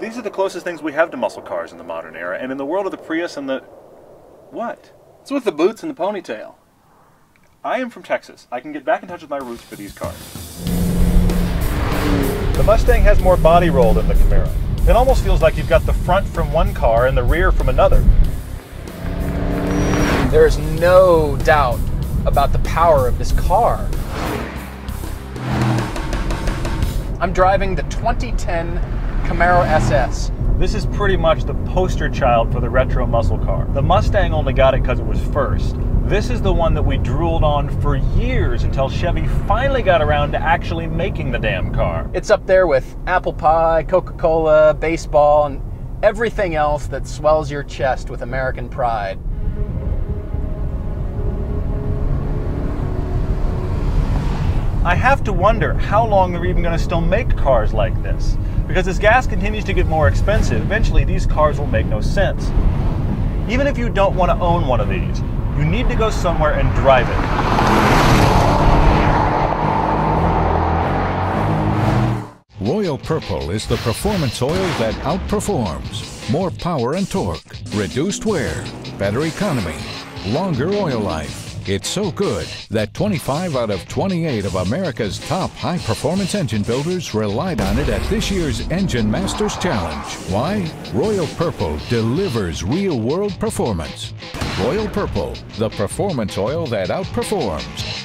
These are the closest things we have to muscle cars in the modern era, and in the world of the Prius and the... What? It's with the boots and the ponytail. I am from Texas. I can get back in touch with my roots for these cars. The Mustang has more body roll than the Camaro. It almost feels like you've got the front from one car and the rear from another. There is no doubt about the power of this car. I'm driving the 2010 Camaro SS. This is pretty much the poster child for the retro muscle car. The Mustang only got it because it was first. This is the one that we drooled on for years until Chevy finally got around to actually making the damn car. It's up there with apple pie, Coca-Cola, baseball, and everything else that swells your chest with American pride. I have to wonder how long they're even going to still make cars like this. Because as gas continues to get more expensive, eventually these cars will make no sense. Even if you don't want to own one of these, you need to go somewhere and drive it. Royal Purple is the performance oil that outperforms. More power and torque, reduced wear, better economy, longer oil life. It's so good that 25 out of 28 of America's top high-performance engine builders relied on it at this year's Engine Masters Challenge. Why? Royal Purple delivers real-world performance. Royal Purple, the performance oil that outperforms.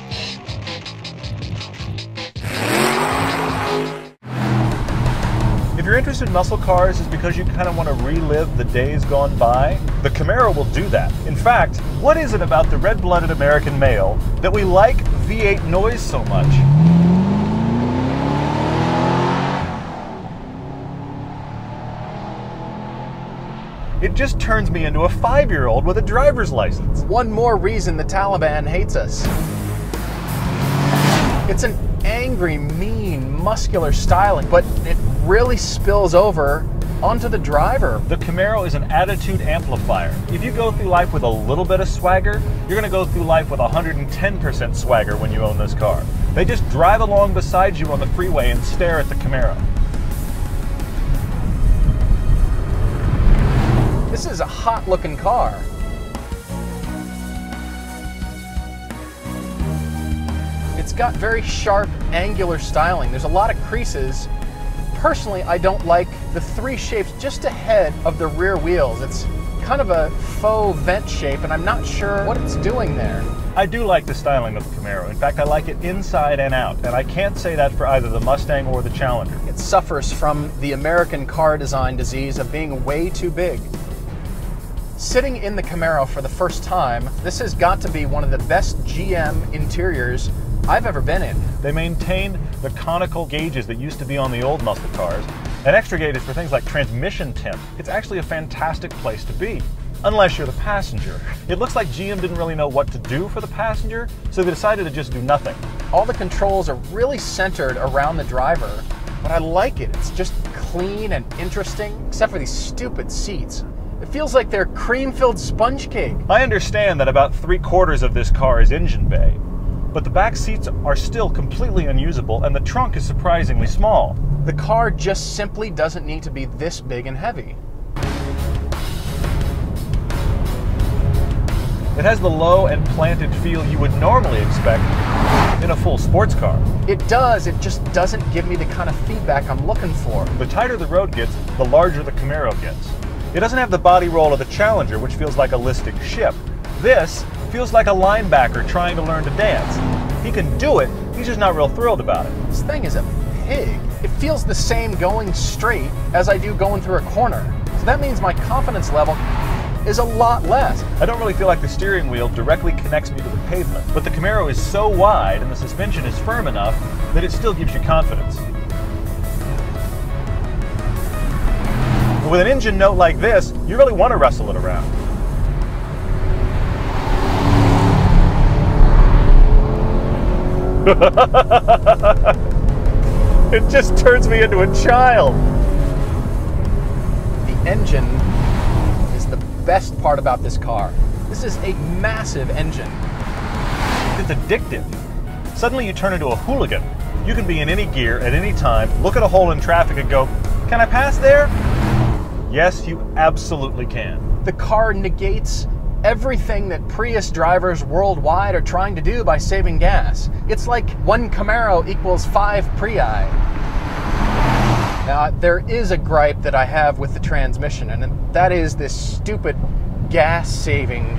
If you're interested in muscle cars, it's because you kind of want to relive the days gone by. The Camaro will do that. In fact, what is it about the red-blooded American male that we like V8 noise so much? It just turns me into a 5-year-old with a driver's license. One more reason the Taliban hates us. It's an angry, mean, muscular styling, but it really spills over onto the driver. The Camaro is an attitude amplifier. If you go through life with a little bit of swagger, you're going to go through life with 110% swagger when you own this car. They just drive along beside you on the freeway and stare at the Camaro. This is a hot-looking car. It's got very sharp, angular styling. There's a lot of creases. Personally, I don't like the 3 shapes just ahead of the rear wheels. It's kind of a faux vent shape, and I'm not sure what it's doing there. I do like the styling of the Camaro. In fact, I like it inside and out, and I can't say that for either the Mustang or the Challenger. It suffers from the American car design disease of being way too big. Sitting in the Camaro for the first time, this has got to be one of the best GM interiors I've ever been in. They maintained the conical gauges that used to be on the old muscle cars, and extra gauges for things like transmission temp. It's actually a fantastic place to be, unless you're the passenger. It looks like GM didn't really know what to do for the passenger, so they decided to just do nothing. All the controls are really centered around the driver, but I like it. It's just clean and interesting, except for these stupid seats. It feels like they're cream-filled sponge cake. I understand that about 3/4 of this car is engine bay, but the back seats are still completely unusable and the trunk is surprisingly small. The car just simply doesn't need to be this big and heavy. It has the low and planted feel you would normally expect in a full sports car. It does, it just doesn't give me the kind of feedback I'm looking for. The tighter the road gets, the larger the Camaro gets. It doesn't have the body roll of the Challenger, which feels like a listed ship. This feels like a linebacker trying to learn to dance. He can do it, he's just not real thrilled about it. This thing is a pig. It feels the same going straight as I do going through a corner. So that means my confidence level is a lot less. I don't really feel like the steering wheel directly connects me to the pavement, but the Camaro is so wide and the suspension is firm enough that it still gives you confidence. But with an engine note like this, you really want to wrestle it around. It just turns me into a child. The engine is the best part about this car. This is a massive engine. It's addictive. Suddenly you turn into a hooligan. You can be in any gear at any time, look at a hole in traffic and go, "Can I pass there?" Yes, you absolutely can. The car negates everything that Prius drivers worldwide are trying to do by saving gas. It's like 1 Camaro equals 5 Prii. Now, there is a gripe that I have with the transmission, and that is this stupid gas-saving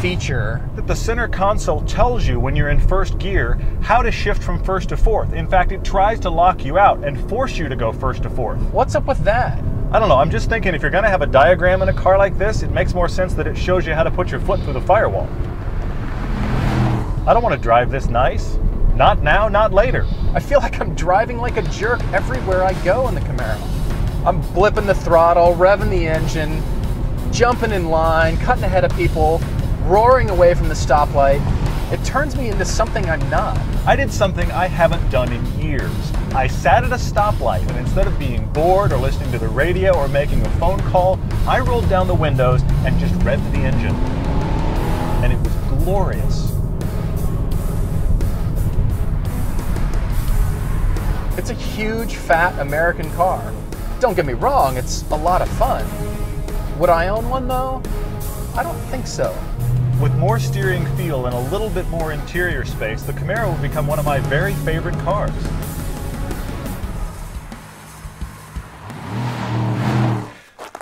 feature. That the center console tells you when you're in first gear how to shift from first to fourth. In fact, it tries to lock you out and force you to go first to fourth. What's up with that? I don't know, I'm just thinking if you're going to have a diagram in a car like this, it makes more sense that it shows you how to put your foot through the firewall. I don't want to drive this nice. Not now, not later. I feel like I'm driving like a jerk everywhere I go in the Camaro. I'm blipping the throttle, revving the engine, jumping in line, cutting ahead of people, roaring away from the stoplight. It turns me into something I'm not. I did something I haven't done in years. I sat at a stoplight, and instead of being bored or listening to the radio or making a phone call, I rolled down the windows and just revved the engine. And it was glorious. It's a huge, fat American car. Don't get me wrong, it's a lot of fun. Would I own one though? I don't think so. With more steering feel and a little bit more interior space, the Camaro will become one of my very favorite cars.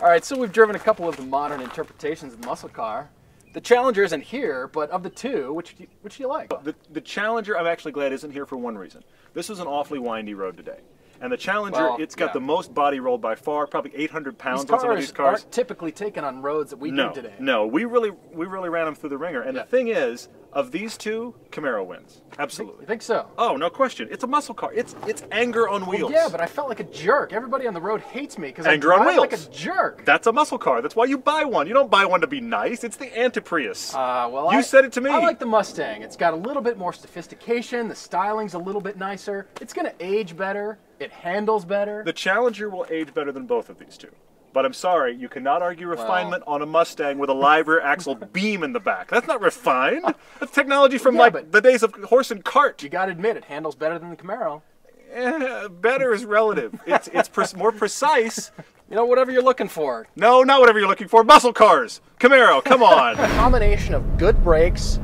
All right, so we've driven a couple of the modern interpretations of the muscle car. The Challenger isn't here, but of the two, which do you like? The Challenger, I'm actually glad isn't here for one reason. This was an awfully windy road today. And the Challenger, Well, it's got yeah. the most body roll by far, probably 800 pounds on some of these cars. Aren't typically taken on roads that we do today. No, we really ran them through the ringer. And Yeah. the thing is, of these two, Camaro wins. Absolutely. You think so? Oh, no question. It's a muscle car. It's anger on wheels. Yeah, but I felt like a jerk. Everybody on the road hates me because I Anger on drive like a wheels. jerk. That's a muscle car. That's why you buy one. You don't buy one to be nice. It's the anti-Prius. Well, You said it to me. I like the Mustang. It's got a little bit more sophistication. The styling's a little bit nicer. It's going to age better. It handles better. The Challenger will age better than both of these two. But I'm sorry, you cannot argue refinement on a Mustang with a live rear axle beam in the back. That's not refined. That's technology from Yeah, like but- the days of horse and cart. You got to admit, it handles better than the Camaro. Better is relative. It's more precise. You know, whatever you're looking for. No, not whatever you're looking for. Muscle cars. Camaro, come on. A combination of good brakes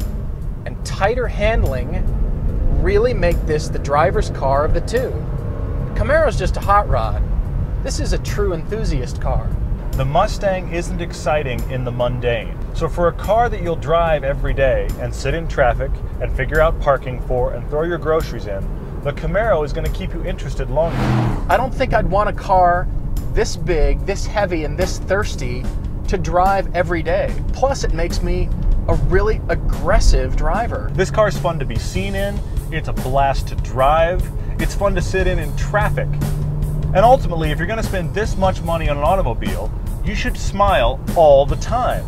and tighter handling really make this the driver's car of the two. Camaro's just a hot rod. This is a true enthusiast car. The Mustang isn't exciting in the mundane. So for a car that you'll drive every day and sit in traffic and figure out parking for and throw your groceries in, the Camaro is going to keep you interested longer. I don't think I'd want a car this big, this heavy, and this thirsty to drive every day. Plus, it makes me a really aggressive driver. This car is fun to be seen in, it's a blast to drive, it's fun to sit in traffic. And ultimately, if you're going to spend this much money on an automobile, you should smile all the time.